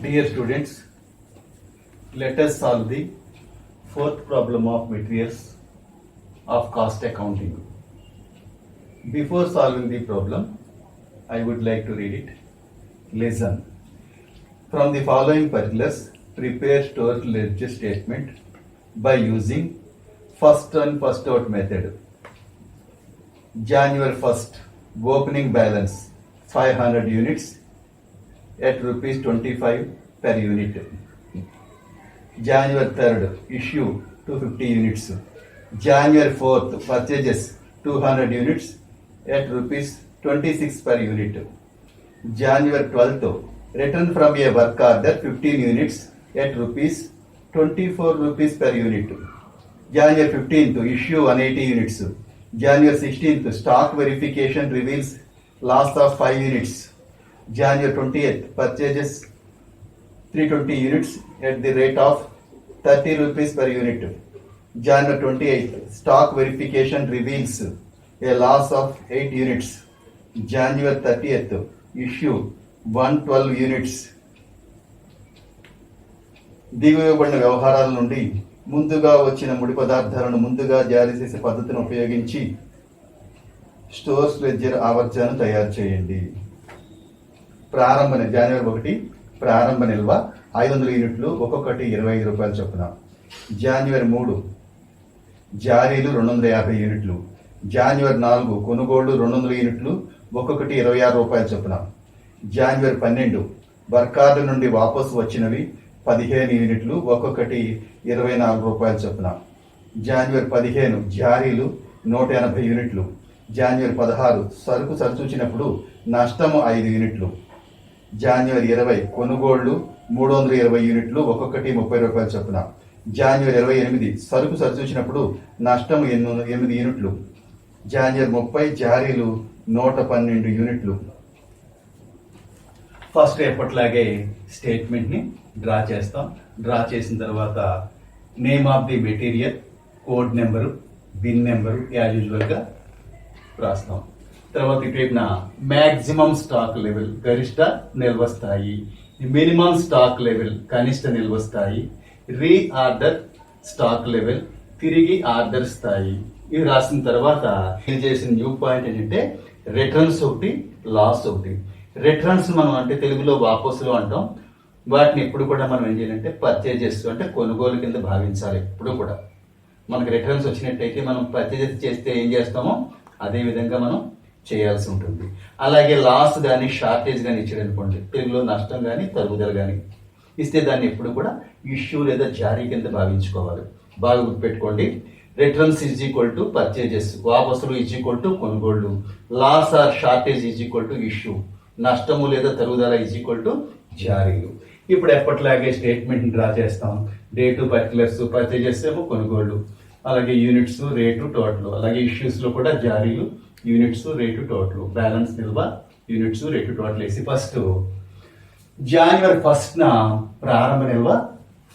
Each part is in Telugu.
Dear students, let us solve the fourth problem of materials of cost accounting. Before solving the problem, I would like to read it. Listen. From the following particulars, prepare store ledger statement by using first in first out method. January 1st, opening balance 500 units at rupees 25 per unit. January 3rd, issue 250 units. January 4th, purchases 200 units at rupees 26 per unit. January 12th, return from a work order 15 units at rupees 24 rupees per unit. January 15th, issue 180 units. January 16th, stock verification reveals loss of 5 units. January 20th, purchases 320 units at the rate of 30 rupees per unit. January 28th, stock verification reveals a loss of 8 units. January 30th, issue 112 units. దిగువబడిన వ్యవహారాల నుండి ముందుగా వచ్చిన ముడి పదార్థాలను ముందుగా జారీ చేసే పద్ధతిని ఉపయోగించి స్టోర్స్ లెడ్జర్ ఆవర్జనను తయారు చేయండి. జనవరి 1 ప్రారంభ నిల్వ 500 యూనిట్లు, ఒక్కొక్కటి 25 రూపాయలు చొప్పున. జనవరి 3 జారీలు 250 యూనిట్లు. జనవరి 4 కొనుగోళ్లు 200 యూనిట్లు, ఒక్కొక్కటి 26 రూపాయలు చొప్పున. జనవరి 12 వర్క్ ఆర్డర్ నుండి వాపసు వచ్చినవి 15 యూనిట్లు, ఒక్కొక్కటి 24 రూపాయలు చొప్పున. జనవరి 15 జారీలు 180 యూనిట్లు. జనవరి 16 సరుకు సరిచూచినప్పుడు నష్టము 5 యూనిట్లు. జనవరి 20 కొనుగోళ్లు 320 యూనిట్లు, ఒక్కొక్కటి 30 రూపాయలు చొప్పున. జనవరి 28 సరుకు సరిచూచినప్పుడు నష్టము 8 యూనిట్లు. జనవరి 30 జారీలు 112 యూనిట్లు. ఫస్ట్ ఎప్పట్లాగే స్టేట్మెంట్ని డ్రా చేస్తాం. డ్రా చేసిన తర్వాత name of the material, code number, bin number as యూజువల్గా రాస్తాం. తర్వాత ఇటువైపున మ్యాక్సిమం స్టాక్ లెవెల్ గరిష్ట నిల్వ స్థాయి, మినిమం స్టాక్ లెవెల్ కనిష్ట నిల్వ స్థాయి, రీఆర్డర్ స్టాక్ లెవెల్ తిరిగి ఆర్డర్ స్థాయి. ఇవి రాసిన తర్వాత ఇది చేసిన న్యూ పాయింట్ ఏంటంటే రిటర్న్స్ ఒకటి, లాస్ ఒకటి. రిటర్న్స్ మనం అంటే తెలుగులో వాపసులు అంటాం. వాటిని ఎప్పుడు కూడా మనం ఏం చేయాలంటే పర్చేజెస్ అంటే కొనుగోలు కింద భావించాలి. ఎప్పుడు కూడా మనకు రిటర్న్స్ వచ్చినట్టయితే మనం పర్చేజెస్ చేస్తే ఏం చేస్తామో అదే విధంగా మనం చేయాల్సి ఉంటుంది. అలాగే లాస్ కానీ షార్టేజ్ కానీ ఇచ్చాడు అనుకోండి, తెలుగులో నష్టం కానీ తరుగుదల కానీ ఇస్తే దాన్ని ఎప్పుడు కూడా ఇష్యూ లేదా జారీ కింద భావించుకోవాలి. బాగా గుర్తుపెట్టుకోండి. Returns is equal to purchases, వాపసులు ఈజ్ ఈక్వల్ టు కొనుగోళ్లు, loss or shortage is equal to issue, నష్టము లేదా తరుగుదల ఈజ్ ఈక్వల్ టు జారీలు. ఇప్పుడు ఎప్పటిలాగే స్టేట్మెంట్ డ్రా చేస్తాం. డేటు, పర్టికులర్స్, పర్చేజెస్ ఏమో కొనుగోళ్లు, అలాగే యూనిట్స్, రేటు, టోటల్. అలాగే ఇష్యూస్లో కూడా జారీలు, యూనిట్స్, రేటు, టోటల్, బ్యాలెన్స్ నిల్వ, యూనిట్స్, రేటు, టోటల్ వేసి ఫస్ట్ జనవరి 1న ప్రారంభ నిల్వ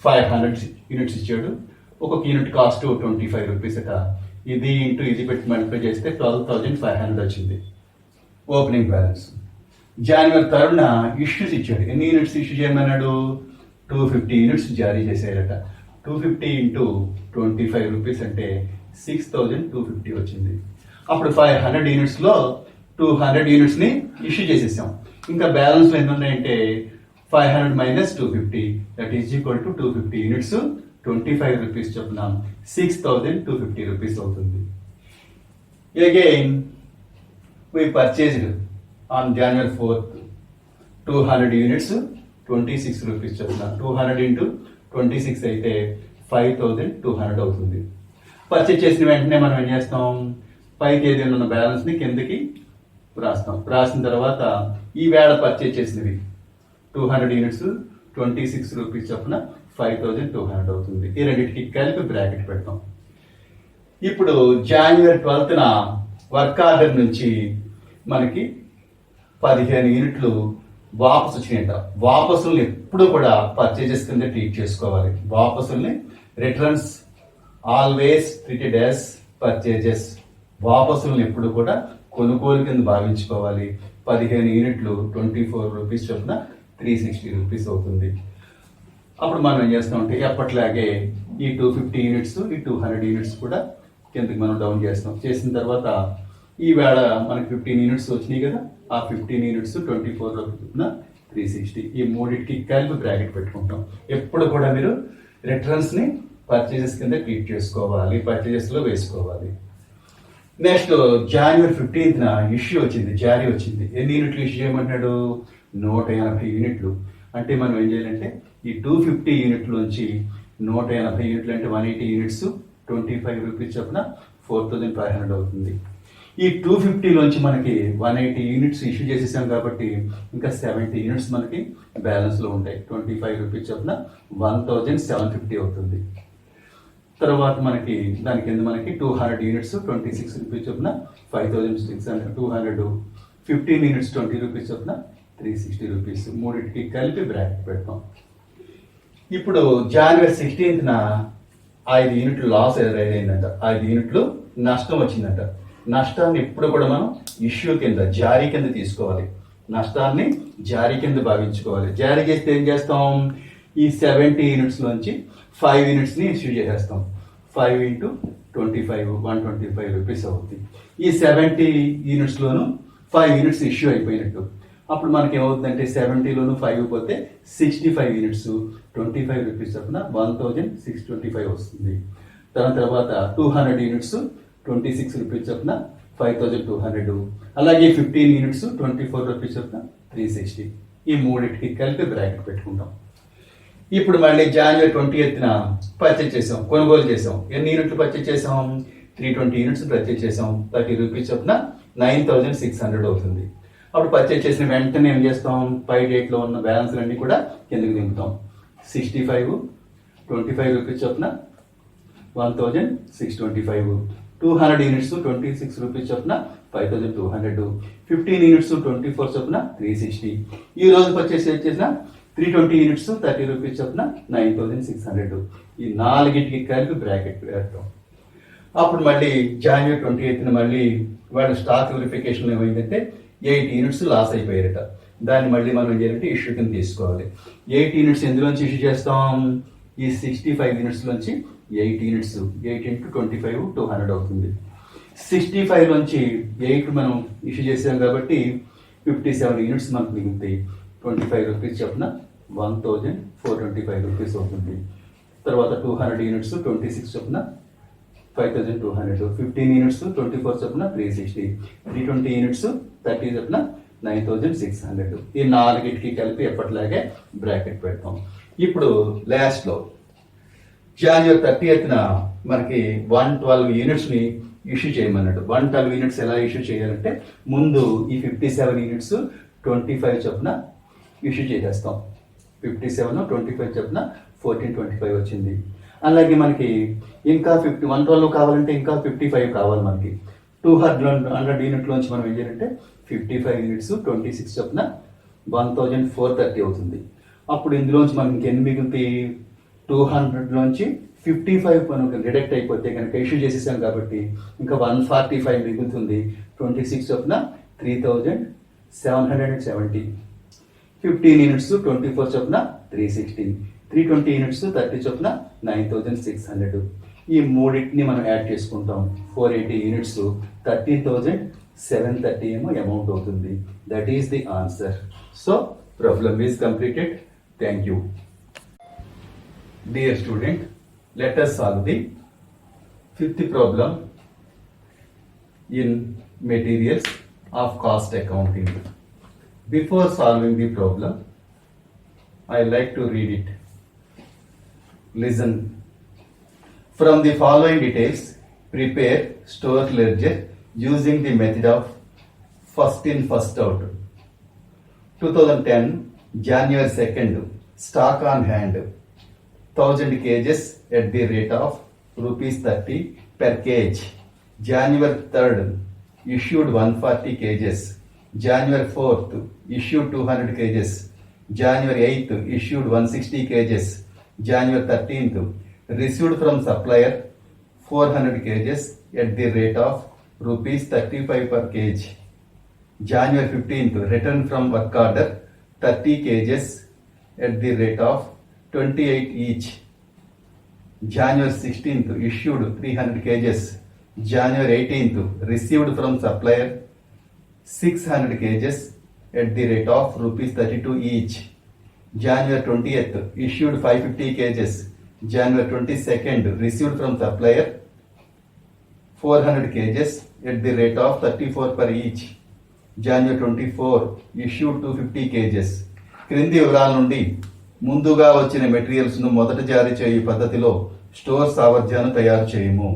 500 యూనిట్స్ ఇచ్చాడు. ఒక్కొక్క యూనిట్ కాస్ట్ 25 రూపీస్ అట. ఇది ఇంటూ ఇది పెట్టి మల్టిప్లై చేస్తే 12,500 వచ్చింది ఓపెనింగ్ బ్యాలెన్స్. జనవరి 3న ఇష్యూస్ ఇచ్చాడు. ఎన్ని యూనిట్స్ ఇష్యూ చేయమన్నాడు? 250 యూనిట్స్ జారీ చేశారట. 250 ఇంటూ 25 రూపీస్ అంటే 6,250 వచ్చింది. అప్పుడు 500 యూనిట్స్లో 200 యూనిట్స్ని ఇష్యూ చేసేసాం. ఇంకా బ్యాలెన్స్లో ఎన్ని ఉన్నాయంటే 500 minus 250 that is equal to 250 units 25 rupees చొప్పున 6,250 రూపీస్ అవుతుంది. Again we purchased on January 4th 200 units 26 rupees చొప్పున. 200 ఇంటూ 26 అయితే 5,200 అవుతుంది. పర్చేజ్ చేసిన వెంటనే మనం ఏం చేస్తాం? పై తేదీన ఉన్న బ్యాలెన్స్ని కిందకి రాస్తాం. రాసిన తర్వాత ఈ వేళ పర్చేజ్ చేసినవి 200 యూనిట్స్ 26 రూపీస్ చొప్పున 5,200 అవుతుంది. ఈ రెండింటికి కలిపి బ్రాకెట్ పెడతాం. ఇప్పుడు జనవరి 12న వర్క్ ఆర్డర్ నుంచి మనకి 15 యూనిట్లు వాపసు వచ్చినాయంట. వాపసుల్ని ఎప్పుడు కూడా పర్చేజెస్ కింద ట్రీట్ చేసుకోవాలి. వాపసుల్ని returns always treated as purchases. వాపసులను ఎప్పుడు కూడా కొనుగోలు కింద భావించుకోవాలి. 15 యూనిట్లు 24 రూపీస్ చొప్పున 360 రూపీస్ అవుతుంది. అప్పుడు మనం ఏం చేస్తామంటే ఎప్పట్లాగే ఈ 250 యూనిట్స్ ఈ 200 యూనిట్స్ కూడా కిందకి మనం డౌన్ చేస్తాం. చేసిన తర్వాత ఈవేళ మనకి 15 యూనిట్స్ వచ్చినాయి కదా, ఆ 15 యూనిట్స్ 24 రూపీస్ 360, ఈ మూడింటికి కలిపి బ్రాకెట్ పెట్టుకుంటాం. ఎప్పుడు కూడా మీరు రిటర్న్స్ని పర్చేజెస్ కింద ట్రీట్ చేసుకోవాలి, పర్చేజెస్లో వేసుకోవాలి. నెక్స్ట్ జనవరి 15న ఇష్యూ వచ్చింది, జారీ వచ్చింది. ఎన్ని యూనిట్లు ఇష్యూ చేయమంటున్నాడు? 180 యూనిట్లు. అంటే మనం ఏం చేయాలంటే ఈ 250 యూనిట్లోంచి 180 యూనిట్లు అంటే 180 యూనిట్స్ 25 రూపీస్ చొప్పున 4500 అవుతుంది. ఈ 250లోంచి మనకి 180 యూనిట్స్ ఇష్యూ చేసేసాం కాబట్టి ఇంకా 70 యూనిట్స్ మనకి బ్యాలెన్స్లో ఉంటాయి. 25 రూపీస్ చొప్పున 1750 అవుతుంది. తర్వాత మనకి దాని కింద మనకి 200 యూనిట్స్ 26 రూపీస్ చొప్పున 5600, 200 15 యూనిట్స్ 20 రూపీస్ చొప్పున 360 రూపీస్. మూడింటికి కలిపి బ్రాకెట్ పెడతాం. ఇప్పుడు జనవరి 16న 5 యూనిట్లు లాస్ ఎదురైందంట, 5 యూనిట్లు నష్టం వచ్చిందంట. నష్టాన్ని ఎప్పుడు కూడా మనం ఇష్యూ కింద, జారీ కింద తీసుకోవాలి. నష్టాన్ని జారీ కింద భావించుకోవాలి. జారీ చేస్తే ఏం చేస్తాం? ఈ 70 యూనిట్స్లోంచి 5 యూనిట్స్ని ఇష్యూ చేసేస్తాం. 5 ఇంటూ 25 125 రూపీస్ అవుతుంది. ఈ 70 యూనిట్స్లోనూ 5 యూనిట్స్ ఇష్యూ అయిపోయినట్టు. అప్పుడు మనకి ఏమవుతుందంటే 70లోను 5 పోతే 65 యూనిట్స్ 25 రూపీస్ చొప్పున 1625 వస్తుంది. దాని తర్వాత 200 యూనిట్స్ 26 రూపీస్ చొప్పున 5200, అలాగే 15 యూనిట్స్ 24 రూపీస్ చొప్పున 360. ఈ మూడింటికి కలిపి బ్రాకెట్ పెట్టుకుంటాం. ఇప్పుడు మళ్ళీ జనవరి 20న పర్చేజ్ చేసాం, కొనుగోలు చేసాం. ఎన్ని యూనిట్లు పర్చేజ్ చేసాం? 320 యూనిట్స్ పర్చేజ్ చేసాం. 30 రూపీస్ చొప్పున 9600 అవుతుంది. అప్పుడు పర్చేజ్ చేసిన వెంటనే ఏం చేస్తాం? పై డేట్లో ఉన్న బ్యాలెన్స్లన్నీ కూడా కిందకి దింపుతాం. 65 25 రూపీస్ చొప్పున 1625, 200 యూనిట్స్ 26 రూపీస్ చొప్పున 5200, 15 యూనిట్స్ 24 చొప్పున 360. ఈ రోజు పర్చేస్ చేసిన 320 యూనిట్స్ 30 రూపీస్ చొప్పున 9600. ఈ నాలుగింటికి కలిపి బ్రాకెట్ వేస్తాం. అప్పుడు మళ్ళీ జనవరి 28న మళ్ళీ వాళ్ళు స్టాక్ వెరిఫికేషన్ ఏమైందంటే 8 యూనిట్స్ లాస్ అయిపోయారట. దాన్ని మళ్ళీ మనం ఏం చేయాలంటే ఇష్యూ కింద తీసుకోవాలి. 8 యూనిట్స్ ఎందులోంచి ఇష్యూ చేస్తాం? ఈ 65 యూనిట్స్లోంచి 8 యూనిట్స్, 8 ఇంటూ 25 200 అవుతుంది. 65లోంచి 8 మనం ఇష్యూ చేసాం కాబట్టి 57 యూనిట్స్ మనకు మిగులుతాయి. 25 రూపీస్ చొప్పున 1425 రూపీస్ అవుతుంది. తర్వాత 200 యూనిట్స్ 26 చొప్పున 5200, 15 యూనిట్స్ 24 చొప్పున 360, 320 యూనిట్స్ 30 చొప్పున 9600. ఈ నాలుగిటికి కలిపి ఎప్పటిలాగే బ్రాకెట్ పెడతాం. ఇప్పుడు లాస్ట్లో జనవరి 30న మనకి 112 యూనిట్స్ని ఇష్యూ చేయమన్నాడు. 112 యూనిట్స్ ఎలా ఇష్యూ చేయాలంటే ముందు ఈ 57 యూనిట్స్ 25 చొప్పున ఇష్యూ చేసేస్తాం. 57 25 చొప్పున 1425 వచ్చింది. అలాగే మనకి ఇంకా 112 కావాలంటే ఇంకా 55 కావాలి మనకి. 200 యూనిట్లోంచి మనం ఏం చేయాలంటే 55 యూనిట్స్ 26 చొప్పున 1430 అవుతుంది. అప్పుడు ఇందులోంచి మనం ఇంకెన్ని మిగులుతాయి? 200లోంచి 55 మనకు డిడక్ట్ అయిపోతే కనుక ఇష్యూ చేసేసాం కాబట్టి ఇంకా 145 మిగులుతుంది. 26 చొప్పున 3770, 15 యూనిట్స్ 24 చొప్పున 360, 320 యూనిట్స్ 30 చొప్పున 9600. ఈ మూడింటిని మనం యాడ్ చేసుకుంటాం. 480 యూనిట్స్ 13730 ఏమో అమౌంట్ అవుతుంది. That is the answer. So problem is completed. Thank you. Dear student, let us solve the fifth problem in materials of cost accounting. Before solving the problem, I like to read it. Listen. From the following details, prepare store ledger using the method of first in first out. 2010 January 2nd, stock on hand 1000 kgs at the rate of rupees 30 per kg. January 3rd, issued 140 kgs. January 4th, issued 200 kgs. January 8th, issued 160 kgs. January 13th, received from supplier 400 kgs at the rate of rupees 35 per kg. January 15th, returned from work order 30 kgs at the rate of 28 each. January 16th issued 300 kgs. January 18th received from supplier 600 kgs at the rate of rupees 32 each. January 20th issued 550 kgs. January 22nd received from supplier 400 kgs at the rate of 34 per each. January 24 issued 250 kgs. క్రింది వివరాల నుండి ముందుగా వచ్చిన మెటీరియల్స్ ను మొదట జారీ చేయు పద్ధతిలో స్టోర్ సామర్థ్యాన్ని తయారు చేయము.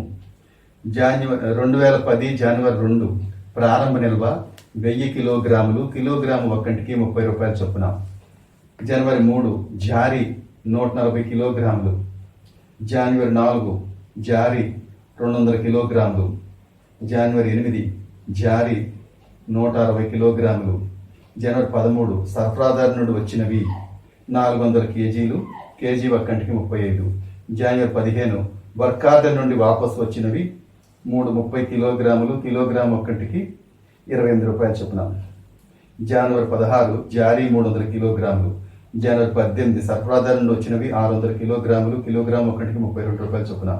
2010 జనవరి 2 ప్రారంభ నిల్వ 1000 కిలోగ్రాములు, కిలోగ్రాము ఒక్కంటికి 30 రూపాయల చొప్పున. జనవరి 3 జారీ 140 కిలోగ్రాములు. జనవరి 4 జారీ 200 కిలోగ్రాములు. జనవరి 8 జారీ 160 కిలోగ్రాములు. జనవరి 13 సరఫరాదారు నుండి వచ్చినవి 400 కేజీలు, కేజీ ఒక్కంటికి 35. జనవరి 15 వర్క్ ఆర్డర్ నుండి వాపసు వచ్చినవి 30 కిలోగ్రాములు, కిలోగ్రాము ఒక్కంటికి 28 రూపాయల చొప్పున. జనవరి 16 జారీ 300 కిలోగ్రాములు. జనవరి 18 సరఫరాదారు నుండి వచ్చినవి 600 కిలోగ్రాములు, కిలోగ్రాము ఒక్కంటికి 32 రూపాయల చొప్పున.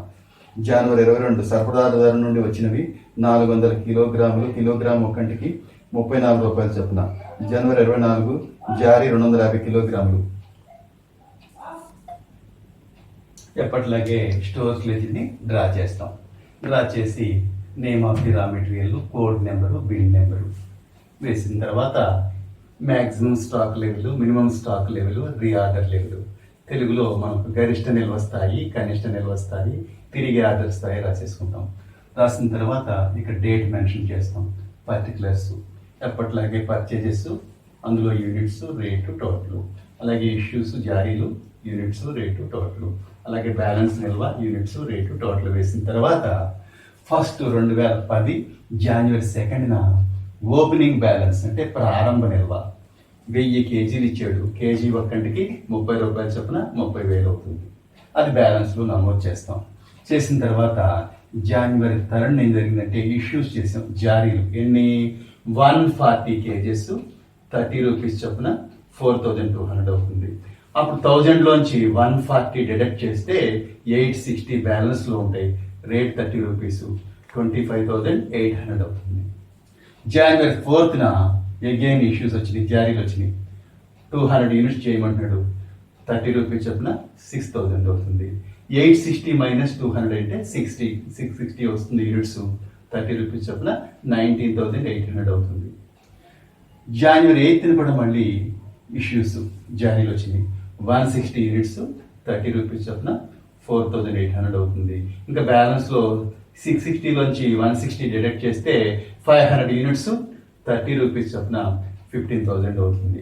జనవరి 22 సరఫరాదారు నుండి వచ్చినవి 400 కిలోగ్రాములు, కిలోగ్రాము ఒక్కంటికి 34 రూపాయల చొప్పున. జనవరి 24 జారీ 250 కిలోగ్రాములు. ఎప్పటిలాగే స్టోర్స్ లేజిని డ్రా చేస్తాం. డ్రా చేసి name of the raw material, code number, bill number వేసిన తర్వాత maximum stock level, minimum stock level, reorder level, తెలుగులో మనకు గరిష్ట నిల్వ స్థాయి, కనిష్ట నిల్వ స్థాయి, తిరిగి ఆర్డర్ స్థాయి రాసేసుకుంటాం. రాసిన తర్వాత ఇక్కడ డేట్ మెన్షన్ చేస్తాం, పర్టికులర్స్, ఎప్పటిలాగే పర్చేజెస్, అందులో యూనిట్స్, రేటు, టోటల్, అలాగే ఇష్యూస్, జారీలు, యూనిట్స్, రేటు, టోటల్, అలాగే బ్యాలెన్స్ నిల్వ, యూనిట్స్, రేటు, టోటల్ వేసిన తర్వాత ఫస్ట్ 2010 జనవరి 2న ఓపెనింగ్ బ్యాలెన్స్ అంటే ప్రారంభ నిల్వ 1000 కేజీలు ఇచ్చాడు, కేజీ ఒక్కంటికి 30 రూపాయల చొప్పున 30,000 అవుతుంది. అది బ్యాలెన్స్లో నమోదు చేస్తాం. చేసిన తర్వాత జనవరి 3 ఏం జరిగిందంటే ఇష్యూస్ చేసాం, జారీలు ఎన్ని 140 కేజెస్ 30 రూపీస్ చొప్పున 4200 అవుతుంది. అప్పుడు 1000లోంచి 140 డిడక్ట్ చేస్తే 860 బ్యాలెన్స్లో ఉంటాయి. రేట్ 30 రూపీస్, 25,800 అవుతుంది. జనవరి 4న అగైన్ ఇష్యూస్ వచ్చినాయి, జారీలు వచ్చినాయి. 200 యూనిట్స్ చేయమంటున్నాడు, 30 రూపీస్ చొప్పున 6000 అవుతుంది. 860 మైనస్ 200 అంటే 660 వస్తుంది యూనిట్స్, 30 రూపీస్ చొప్పున 19,800 అవుతుంది. జనవరి 8న కూడా మళ్ళీ ఇష్యూస్, జారీలు వచ్చినాయి. 160 యూనిట్స్ 30 రూపీస్ చొప్పున 4,800 అవుతుంది. ఇంకా బ్యాలెన్స్లో 660లోంచి 160 డిడక్ట్ చేస్తే 500 యూనిట్స్ 30 రూపీస్ చొప్పున 15,000 అవుతుంది.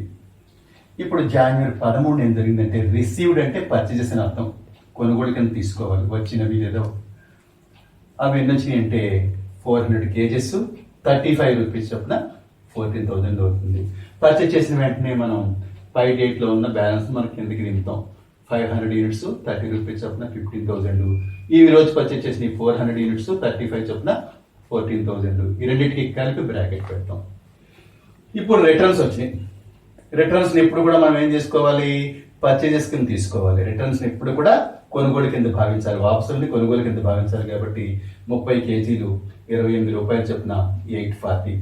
ఇప్పుడు జనవరి 13 ఏం జరిగిందంటే రిసీవ్డ్ అంటే పర్చేజెస్ అని అర్థం, కొనుగోలు కింద తీసుకోవాలి వచ్చినవి ఏదో. అవి ఎన్ని వచ్చినాయి అంటే 400 కేజెస్ 35 రూపీస్ చొప్పున 14,000 అవుతుంది. పర్చేజ్ చేసిన వెంటనే మనం పై డేట్లో ఉన్న బ్యాలెన్స్ మనం కిందకి దింపుతాం. 500 యూనిట్స్ 30 రూపీస్ చొప్పున 15,000. ఈ రోజు పర్చేజ్ చేసిన 400 యూనిట్స్ 35 చొప్పున 14,000. ఈ రెండింటికి కలిపి బ్రాకెట్ పెడతాం. ఇప్పుడు రిటర్న్స్ వచ్చినాయి. రిటర్న్స్ని ఎప్పుడు కూడా మనం ఏం చేసుకోవాలి, పర్చేజెస్ కింద తీసుకోవాలి. రిటర్న్స్ని ఎప్పుడు కూడా కొనుగోలు కింద భావించాలి, వాపసుల్ని కొనుగోలు కింద భావించాలి. కాబట్టి 30 కేజీలు 28 రూపాయలు చొప్పున 840.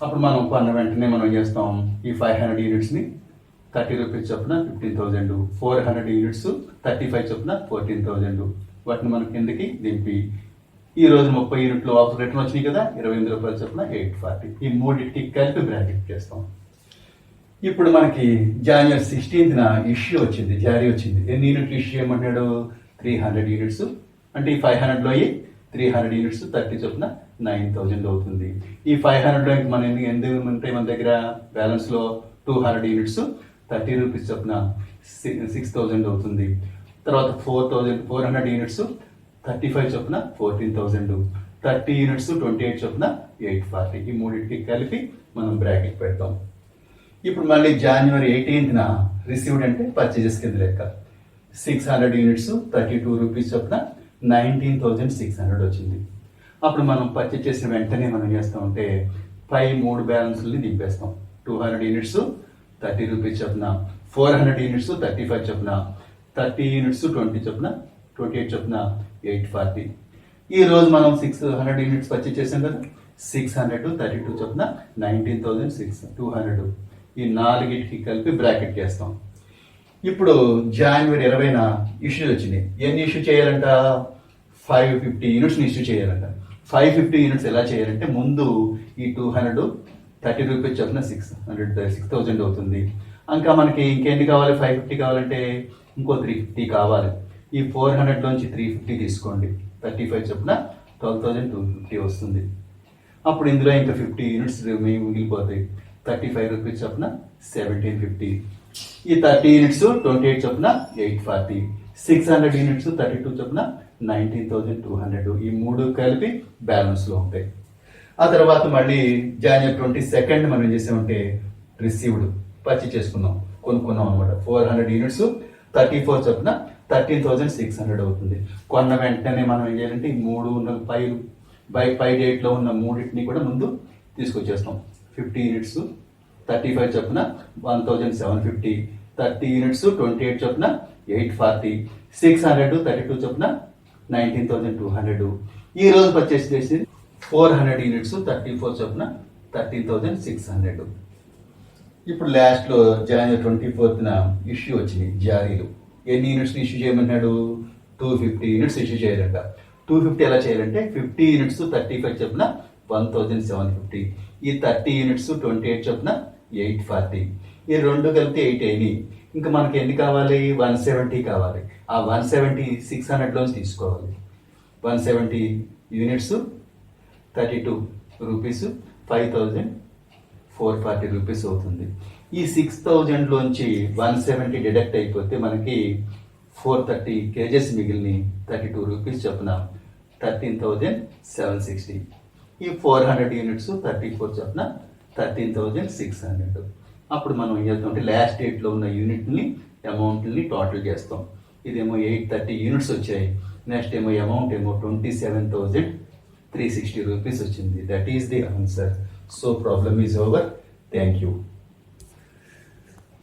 అప్పుడు మనం కొన్న వెంటనే మనం చేస్తాం, ఈ 500 యూనిట్స్ని 30 రూపీస్ చొప్పున 15,000, 400 యూనిట్స్ 35 చొప్పున 14,000. వాటిని మనం కిందకి దింపి ఈ రోజు 30 యూనిట్లు ఆఫర్ రిటర్న్ వచ్చినాయి కదా, 28 రూపాయల చొప్పున 840. ఈ మూడింటికి కలిపి బ్రాకెట్ చేస్తాం. ఇప్పుడు మనకి జనవరి 16న ఇష్యూ వచ్చింది, జారీ వచ్చింది. ఎన్ని యూనిట్లు ఇష్యూ చేయమంటాడు, 300 యూనిట్స్. అంటే ఈ 500లో 300 యూనిట్స్ 30 చొప్పున 9,000 అవుతుంది. ఈ 500లో మనం ఎందుకు ఉంటాయి మన దగ్గర బ్యాలెన్స్లో 200 యూనిట్స్ 30 రూపీస్ చొప్పున 6,000 అవుతుంది. తర్వాత 400 యూనిట్స్ 35 చొప్పున 14,000, 30 యూనిట్స్ 28 చొప్పున 840. ఈ మూడింటికి కలిపి మనం బ్రాకెట్ పెడతాం. ఇప్పుడు మళ్ళీ జనవరి 18న రిసీవ్డ్ అంటే పర్చేజెస్ కింద లెక్క. 600 యూనిట్స్ 32 రూపీస్ చొప్పున 19,600 వచ్చింది. అప్పుడు మనం పర్చేజ్ చేసిన వెంటనే మనం చేస్తామంటే పై 3 బ్యాలెన్స్ని దింపేస్తాం. 200 యూనిట్స్ 30 రూపీస్ చొప్పున, 400 యూనిట్స్ 35 చొప్పున, 30 యూనిట్స్ 20 చొప్పున, 28 చొప్పున 840. ఈ రోజు మనం 600 యూనిట్స్ పర్చేజ్ చేసాం కదా, 600 32 చొప్పున 19,200. ఈ నాలుగిటికి కలిపి బ్రాకెట్ చేస్తాం. ఇప్పుడు జనవరి 20న ఇష్యూ వచ్చింది. ఎన్ని ఇష్యూ చేయాలంట? 550 యూనిట్స్ని ఇష్యూ చేయాలంట. 550 యూనిట్స్ ఎలా చేయాలంటే, ముందు ఈ 200 30 రూపీస్ చొప్పున 6,000 అవుతుంది. ఇంకా మనకి ఇంకెన్ని కావాలి? 550 కావాలంటే ఇంకో 350 కావాలి. ఈ 400 లోంచి 350 తీసుకోండి, 35 చొప్పున 12,250 వస్తుంది. అప్పుడు ఇందులో ఇంకా 50 యూనిట్స్ మిగిలిపోతాయి. 35 రూపీస్ చొప్పున 1750. ఈ 30 యూనిట్స్ 28 చొప్పున 840. 600 యూనిట్స్ 32 చొప్పున 19,200. ఈ మూడు కలిపి బ్యాలెన్స్ లో ఉంటాయి. ఆ తర్వాత మళ్ళీ జనవరి 22 మనం ఏం చేసామంటే రిసీవ్డ్ పర్చేజ్ చేసుకున్నాం, కొనుక్కున్నాం అనమాట. 400 యూనిట్స్ 34 చొప్పున 13,600 అవుతుంది. కొన్న వెంటనే మనం ఏం చేయాలంటే ఈ మూడు ఉన్న పై డేట్ లో ఉన్న మూడింటిని కూడా ముందు తీసుకొచ్చేస్తాం. 50 యూనిట్స్ 35 చొప్పున 1,750, 30 యూనిట్స్ 28 చొప్పున 840, 600 32 చొప్పున 19,200. ఈ రోజు పర్చేస్ చేసి 400 యూనిట్స్ 34 చొప్పున 13,600. ఇప్పుడు లాస్ట్ లో జనవరి 24న ఇష్యూ వచ్చింది జారీలు. ఎన్ని యూనిట్స్ ఇష్యూ చేయమన్నాడు? 250 యూనిట్స్ ఇష్యూ చేయాలంట. 250 ఎలా చేయాలంటే 50 యూనిట్స్ 35 చొప్పున 1,750, ఈ 30 యూనిట్స్ 28 చొప్పున 840. ఈ రెండు కలిపితే 8 అయినాయి. ఇంకా మనకి ఎన్ని కావాలి? 170 కావాలి. ఆ 170 600 లోంచి తీసుకోవాలి. 170 యూనిట్స్ 32 రూపీస్ 5,440 రూపీస్ అవుతుంది. ఈ 6,000 లోంచి 170 డిడక్ట్ అయిపోతే మనకి 430 కేజెస్ మిగిలిన 32 రూపీస్ చొప్పున 13,760. ఈ 400 యూనిట్స్ 34 చొప్పున 13,600. అప్పుడు మనం ఏం చేస్తామంటే లాస్ట్ డేట్ లో ఉన్న యూనిట్ని అమౌంట్ని టోటల్ చేస్తాం. ఇదేమో 830 యూనిట్స్ వచ్చాయి. నెక్స్ట్ ఏమో అమౌంట్ ఏమో 27,360 రూపీస్ వచ్చింది. That is the answer. So problem is over. Thank you.